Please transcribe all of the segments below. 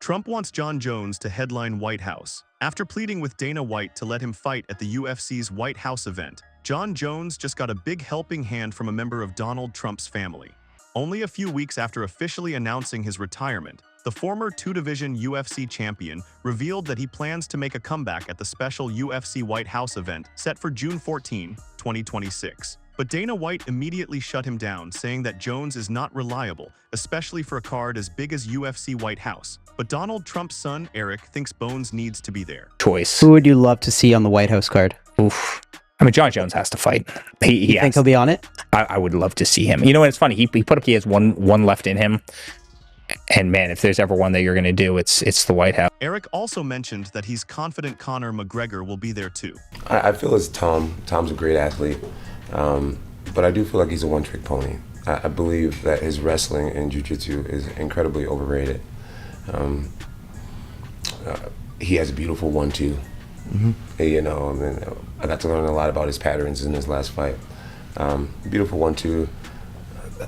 Trump wants Jon Jones to headline White House. After pleading with Dana White to let him fight at the UFC's White House event, Jon Jones just got a big helping hand from a member of Donald Trump's family. Only a few weeks after officially announcing his retirement, the former two-division UFC champion revealed that he plans to make a comeback at the special UFC White House event set for June 14, 2026. But Dana White immediately shut him down, saying that Jones is not reliable, especially for a card as big as UFC White House. But Donald Trump's son, Eric, thinks Bones needs to be there. Who would you love to see on the White House card? Oof. I mean, Jon Jones has to fight. You think he'll be on it? I would love to see him. You know what? It's funny. He put up. He has one left in him. And man, if there's ever one that you're going to do, it's the White House. Eric also mentioned that he's confident Conor McGregor will be there too. I feel as Tom's a great athlete, but I do feel like he's a one-trick pony. I believe that his wrestling and jiu-jitsu is incredibly overrated. He has a beautiful 1-2. You know, I mean, I got to learn a lot about his patterns in his last fight. Beautiful 1-2.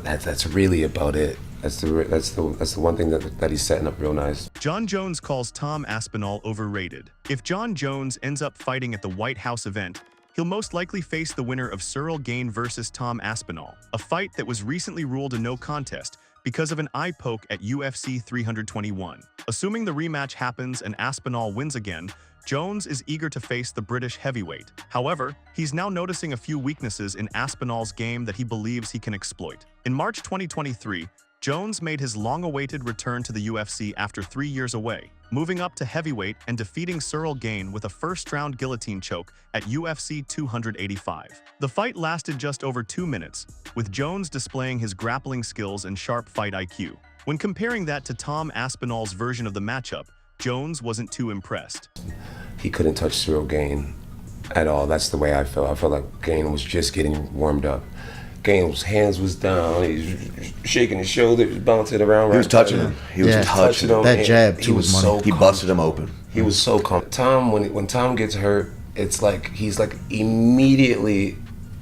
That's really about it. That's the one thing that he's setting up real nice. Jon Jones calls Tom Aspinall overrated. If Jon Jones ends up fighting at the White House event, he'll most likely face the winner of Cyril Gane versus Tom Aspinall, a fight that was recently ruled a no contest because of an eye poke at UFC 321. Assuming the rematch happens and Aspinall wins again, Jones is eager to face the British heavyweight. However, he's now noticing a few weaknesses in Aspinall's game that he believes he can exploit. In March 2023, Jones made his long-awaited return to the UFC after 3 years away, moving up to heavyweight and defeating Cyril Gane with a first-round guillotine choke at UFC 285. The fight lasted just over 2 minutes, with Jones displaying his grappling skills and sharp fight IQ. When comparing that to Tom Aspinall's version of the matchup, Jones wasn't too impressed. He couldn't touch Cyril Gane at all. That's the way I felt. I felt like Gane was just getting warmed up. Gane's hands was down. He was shaking his shoulders, bouncing around. He was touching him. He was touching him. That jab too was money. He busted him open. He was so calm. Tom, when Tom gets hurt, it's like he's like immediately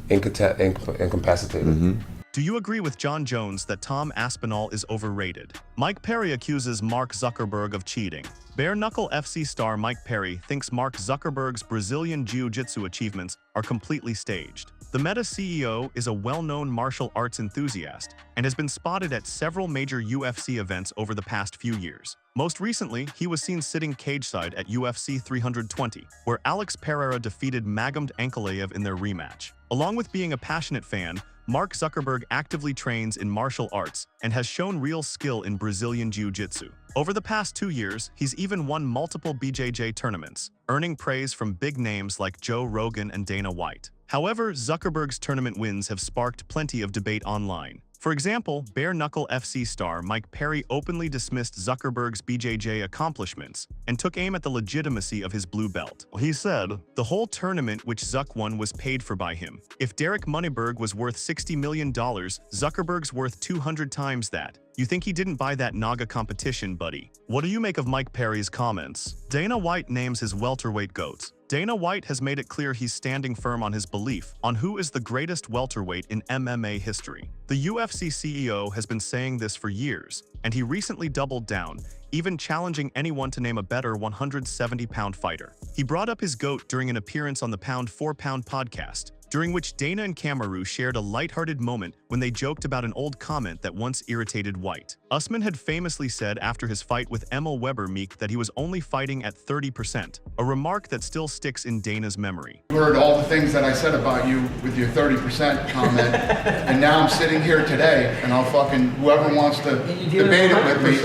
incapacitated. Do you agree with Jon Jones that Tom Aspinall is overrated? Mike Perry accuses Mark Zuckerberg of cheating. Bare-knuckle FC star Mike Perry thinks Mark Zuckerberg's Brazilian jiu-jitsu achievements are completely staged. The Meta CEO is a well-known martial arts enthusiast and has been spotted at several major UFC events over the past few years. Most recently, he was seen sitting cageside at UFC 320, where Alex Pereira defeated Magomed Ankalaev in their rematch. Along with being a passionate fan, Mark Zuckerberg actively trains in martial arts and has shown real skill in Brazilian jiu-jitsu. Over the past 2 years, he's even won multiple BJJ tournaments, earning praise from big names like Joe Rogan and Dana White. However, Zuckerberg's tournament wins have sparked plenty of debate online. For example, bare-knuckle FC star Mike Perry openly dismissed Zuckerberg's BJJ accomplishments and took aim at the legitimacy of his blue belt. He said, "The whole tournament which Zuck won was paid for by him. If Derek Moneyberg was worth $60 million, Zuckerberg's worth 200 times that. You think he didn't buy that Naga competition, buddy?" What do you make of Mike Perry's comments? Dana White names his welterweight GOATs. Dana White has made it clear he's standing firm on his belief on who is the greatest welterweight in MMA history. The UFC CEO has been saying this for years, and he recently doubled down, even challenging anyone to name a better 170-pound fighter. He brought up his GOAT during an appearance on the Pound for Pound podcast, during which Dana and Kamaru shared a lighthearted moment when they joked about an old comment that once irritated White. Usman had famously said after his fight with Emil Weber Meek that he was only fighting at 30%, a remark that still sticks in Dana's memory. You heard all the things that I said about you with your 30% comment, and now I'm sitting here today, and I'll fucking, whoever wants to debate it with me,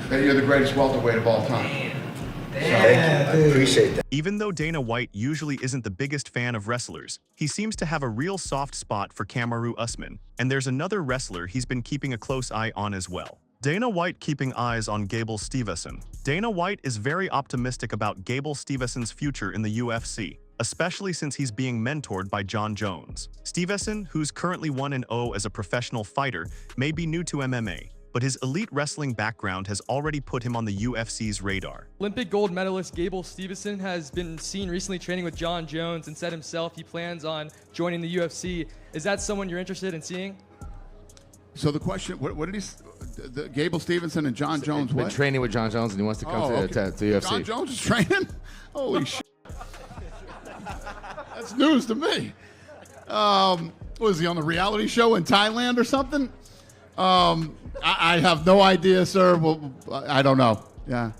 that you're the greatest welterweight of all time. Thank you. I appreciate that. Even though Dana White usually isn't the biggest fan of wrestlers, he seems to have a real soft spot for Kamaru Usman, and there's another wrestler he's been keeping a close eye on as well. Dana White keeping eyes on Gable Steveson. Dana White is very optimistic about Gable Steveson's future in the UFC, especially since he's being mentored by Jon Jones. Steveson, who's currently 1-0 as a professional fighter, may be new to MMA, but his elite wrestling background has already put him on the UFC's radar. Olympic gold medalist Gable Steveson has been seen recently training with Jon Jones and said himself he plans on joining the UFC. Is that someone you're interested in seeing? So the question, what did he? Gable Steveson and Jon Jones. Been training with Jon Jones, and he wants to come to UFC. Jon Jones is training. Holy shit! That's news to me. Was he on the reality show in Thailand or something? I have no idea, sir. Well, I don't know. Yeah.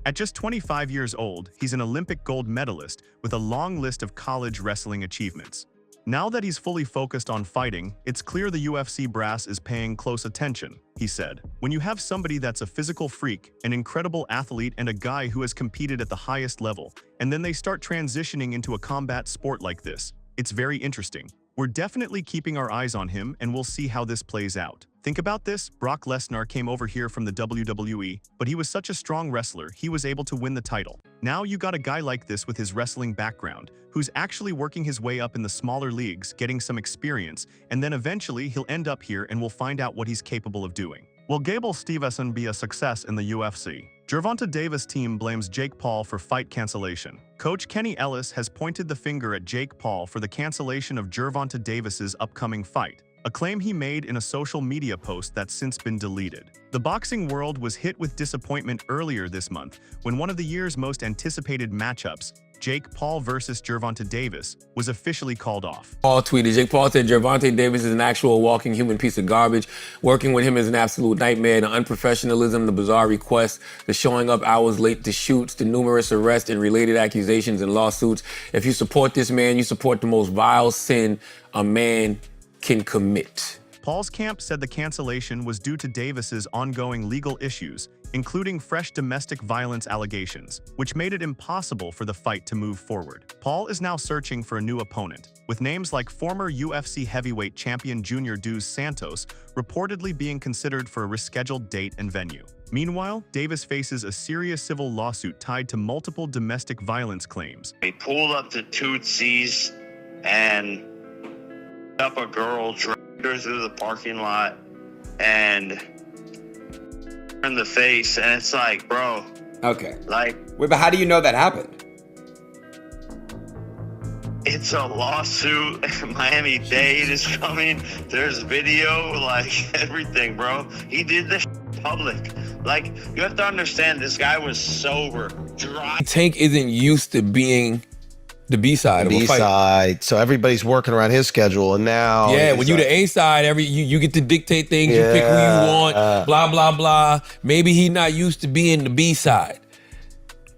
At just 25 years old, he's an Olympic gold medalist with a long list of college wrestling achievements. Now that he's fully focused on fighting, it's clear the UFC brass is paying close attention, he said. When you have somebody that's a physical freak, an incredible athlete, and a guy who has competed at the highest level, and then they start transitioning into a combat sport like this, it's very interesting. We're definitely keeping our eyes on him, and we'll see how this plays out. Think about this, Brock Lesnar came over here from the WWE, but he was such a strong wrestler, he was able to win the title. Now you got a guy like this with his wrestling background, who's actually working his way up in the smaller leagues, getting some experience, and then eventually he'll end up here and we'll find out what he's capable of doing. Will Gable Steveson be a success in the UFC? Gervonta Davis' team blames Jake Paul for fight cancellation. Coach Kenny Ellis has pointed the finger at Jake Paul for the cancellation of Gervonta Davis's upcoming fight, a claim he made in a social media post that's since been deleted. The boxing world was hit with disappointment earlier this month when one of the year's most anticipated matchups, Jake Paul versus Gervonta Davis, was officially called off. Paul tweeted, Jake Paul said Gervonta Davis is an actual walking human piece of garbage. Working with him is an absolute nightmare. The unprofessionalism, the bizarre requests, the showing up hours late to shoots, the numerous arrests and related accusations and lawsuits. If you support this man, you support the most vile sin a man can commit. Paul's camp said the cancellation was due to Davis's ongoing legal issues, including fresh domestic violence allegations, which made it impossible for the fight to move forward. Paul is now searching for a new opponent, with names like former UFC heavyweight champion Junior Dos Santos reportedly being considered for a rescheduled date and venue. Meanwhile, Davis faces a serious civil lawsuit tied to multiple domestic violence claims. He pulled up to Tootsie's and up a girl, dragged her through the parking lot, and in the face, and it's like, bro. Okay. Like, wait, but how do you know that happened? It's a lawsuit. Miami-Dade is coming. There's video, like everything, bro. He did this public. Like, you have to understand, this guy was sober, dry. Tank isn't used to being the B-side of a fight. B-side, so everybody's working around his schedule, and now when you the A-side, you get to dictate things, you pick who you want, blah, blah, blah. Maybe he's not used to being the B-side.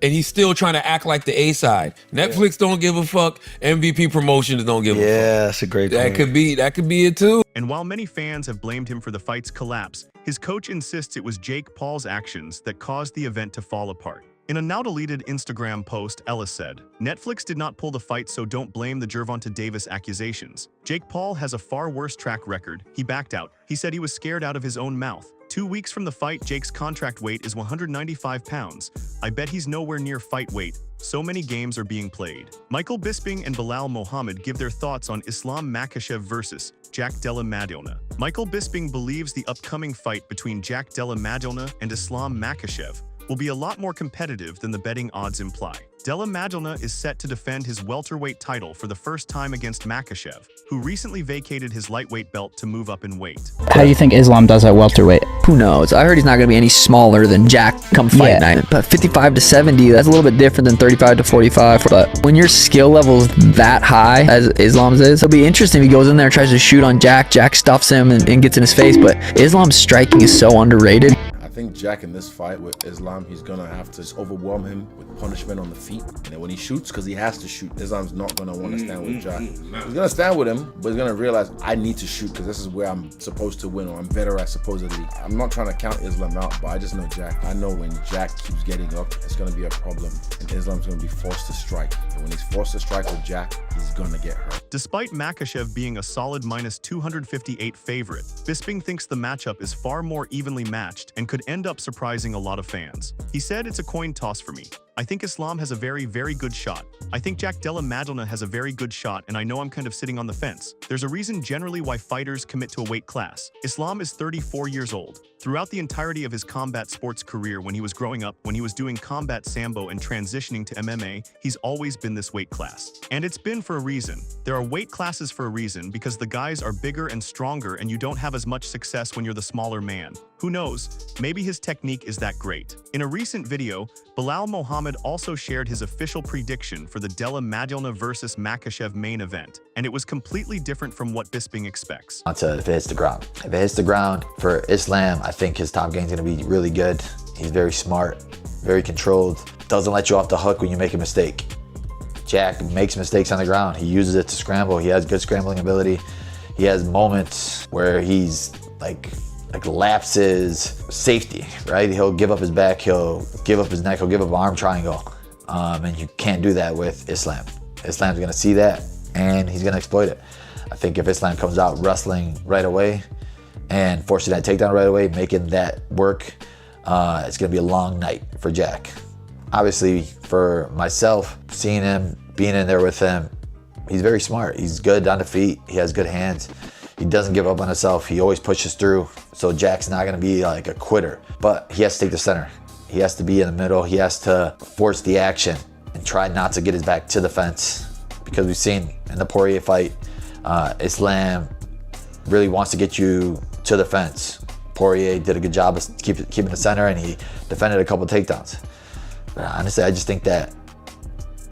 And he's still trying to act like the A-side. Netflix don't give a fuck, MVP Promotions don't give a fuck. Yeah, that's a great point. That could be it too. And while many fans have blamed him for the fight's collapse, his coach insists it was Jake Paul's actions that caused the event to fall apart. In a now-deleted Instagram post, Ellis said, "Netflix did not pull the fight, so don't blame the Gervonta Davis accusations. Jake Paul has a far worse track record. He backed out. He said he was scared out of his own mouth. 2 weeks from the fight, Jake's contract weight is 195 pounds. I bet he's nowhere near fight weight. So many games are being played." Michael Bisping and Belal Muhammad give their thoughts on Islam Makhachev versus Della Maddalena. Michael Bisping believes the upcoming fight between Della Maddalena and Islam Makhachev will be a lot more competitive than the betting odds imply. Della Maddalena is set to defend his welterweight title for the first time against Makhachev, who recently vacated his lightweight belt to move up in weight. How do you think Islam does at welterweight? Who knows? I heard he's not going to be any smaller than Jack come fight night. But 55 to 70, that's a little bit different than 35 to 45. But when your skill level is that high, as Islam's is, it'll be interesting if he goes in there and tries to shoot on Jack. Jack stuffs him and gets in his face. But Islam's striking is so underrated. I think Jack in this fight with Islam, he's gonna have to just overwhelm him with punishment on the feet. And then when he shoots, because he has to shoot, Islam's not gonna want to stand with Jack. He's gonna stand with him, but he's gonna realize, I need to shoot because this is where I'm supposed to win, or I'm better at supposedly. I'm not trying to count Islam out, but I just know Jack. I know when Jack keeps getting up, it's gonna be a problem, and Islam's gonna be forced to strike. And when he's forced to strike with Jack, he's gonna get hurt. Despite Makhachev being a solid -258 favorite, Bisping thinks the matchup is far more evenly matched and could end up surprising a lot of fans. He said, "It's a coin toss for me. I think Islam has a very, very good shot. I think Della Maddalena has a very good shot, and I know I'm kind of sitting on the fence. There's a reason generally why fighters commit to a weight class. Islam is 34 years old. Throughout the entirety of his combat sports career when he was growing up, when he was doing combat sambo and transitioning to MMA, he's always been this weight class. And it's been for a reason. There are weight classes for a reason because the guys are bigger and stronger and you don't have as much success when you're the smaller man. Who knows, maybe his technique is that great. In a recent video, Belal Muhammad also shared his official prediction for the Della Maddalena versus Makhachev main event, and it was completely different from what Bisping expects. If it hits the ground. If it hits the ground for Islam, I think his top game is going to be really good. He's very smart, very controlled, doesn't let you off the hook when you make a mistake. Jack makes mistakes on the ground. He uses it to scramble. He has good scrambling ability. He has moments where he's like lapses safety, right? He'll give up his back, he'll give up his neck, he'll give up an arm triangle. And you can't do that with Islam. Islam's gonna see that and he's gonna exploit it. I think if Islam comes out wrestling right away and forcing that takedown right away, making that work, it's gonna be a long night for Jack. Obviously for myself, seeing him, being in there with him, he's very smart. He's good on the feet, he has good hands. He doesn't give up on himself. He always pushes through. So Jack's not gonna be like a quitter, but he has to take the center. He has to be in the middle. He has to force the action and try not to get his back to the fence. Because we've seen in the Poirier fight, Islam really wants to get you to the fence. Poirier did a good job of keeping the center and he defended a couple takedowns. But honestly, I just think that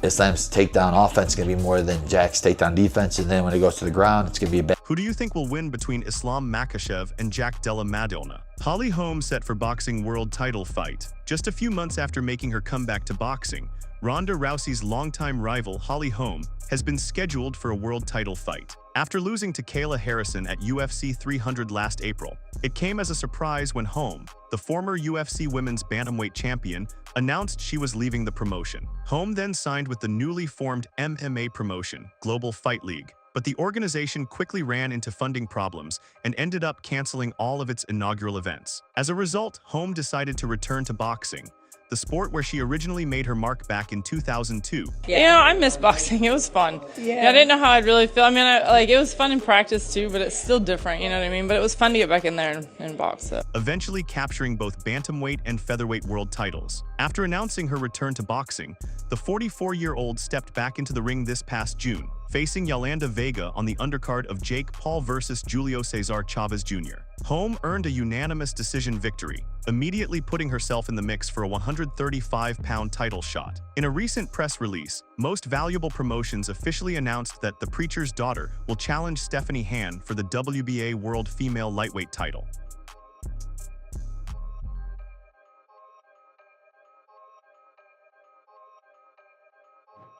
Islam's takedown offense is going to be more than Jack's takedown defense, and then when it goes to the ground, it's going to be a bad. Who do you think will win between Islam Makhachev and Della Maddalena? Holm set for boxing world title fight. Just a few months after making her comeback to boxing, Ronda Rousey's longtime rival Holm has been scheduled for a world title fight. After losing to Kayla Harrison at UFC 300 last April, it came as a surprise when Holm, the former UFC women's bantamweight champion, announced she was leaving the promotion. Holm then signed with the newly formed MMA promotion, Global Fight League, but the organization quickly ran into funding problems and ended up canceling all of its inaugural events. As a result, Holm decided to return to boxing, the sport where she originally made her mark back in 2002. You know, I miss boxing. It was fun. Yeah. I didn't know how I'd really feel. I mean, it was fun in practice too, but it's still different, you know what I mean? But it was fun to get back in there and box. So. Eventually capturing both bantamweight and featherweight world titles. After announcing her return to boxing, the 44-year-old stepped back into the ring this past June, facing Yolanda Vega on the undercard of Jake Paul versus Julio Cesar Chavez Jr. Holm earned a unanimous decision victory, immediately putting herself in the mix for a 135-pound title shot. In a recent press release, Most Valuable Promotions officially announced that the Preacher's daughter will challenge Stephanie Han for the WBA World Female Lightweight title.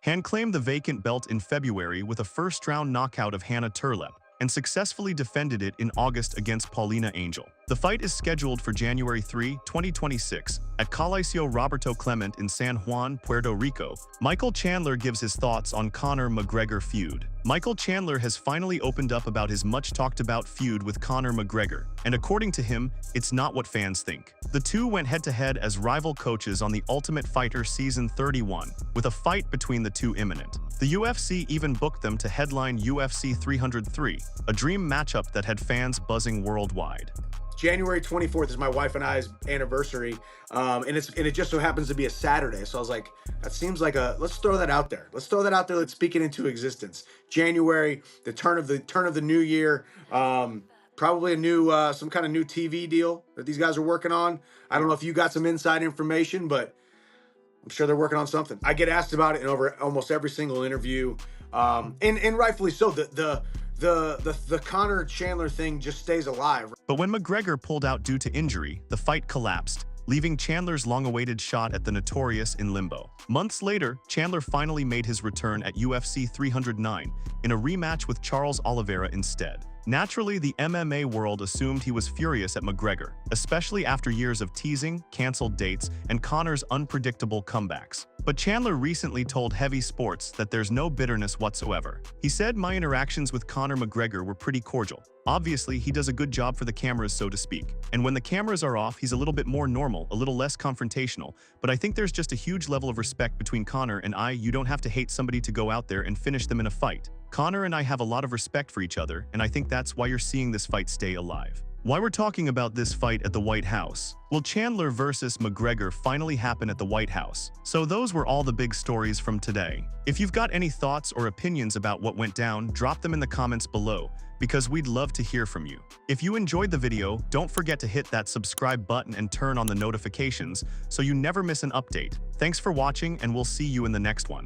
Han claimed the vacant belt in February with a first-round knockout of Hannah Turlep and successfully defended it in August against Paulina Angel. The fight is scheduled for January 3, 2026 at Coliseo Roberto Clemente in San Juan, Puerto Rico. Michael Chandler gives his thoughts on Conor McGregor feud. Michael Chandler has finally opened up about his much-talked-about feud with Conor McGregor, and according to him, it's not what fans think. The two went head-to-head as rival coaches on The Ultimate Fighter Season 31, with a fight between the two imminent. The UFC even booked them to headline UFC 303, a dream matchup that had fans buzzing worldwide. January 24th is my wife and I's anniversary, and it just so happens to be a Saturday. So I was like, that seems like let's throw that out there. Let's throw that out there. Let's speak it into existence. January, the turn of the new year, probably a new some kind of new TV deal that these guys are working on. I don't know if you got some inside information, but I'm sure they're working on something. I get asked about it in over almost every single interview, and rightfully so. The Conor Chandler thing just stays alive. But when McGregor pulled out due to injury, the fight collapsed, leaving Chandler's long-awaited shot at the Notorious in limbo. Months later, Chandler finally made his return at UFC 309 in a rematch with Charles Oliveira instead. Naturally, the MMA world assumed he was furious at McGregor, especially after years of teasing, canceled dates, and Conor's unpredictable comebacks. But Chandler recently told Heavy Sports that there's no bitterness whatsoever. He said, "My interactions with Conor McGregor were pretty cordial. Obviously, he does a good job for the cameras, so to speak. And when the cameras are off, he's a little bit more normal, a little less confrontational. But I think there's just a huge level of respect between Conor and I. You don't have to hate somebody to go out there and finish them in a fight. Conor and I have a lot of respect for each other, and I think that's why you're seeing this fight stay alive." Why we're talking about this fight at the White House? Well, Chandler versus McGregor finally happened at the White House. So those were all the big stories from today. If you've got any thoughts or opinions about what went down, drop them in the comments below, because we'd love to hear from you. If you enjoyed the video, don't forget to hit that subscribe button and turn on the notifications so you never miss an update. Thanks for watching, and we'll see you in the next one.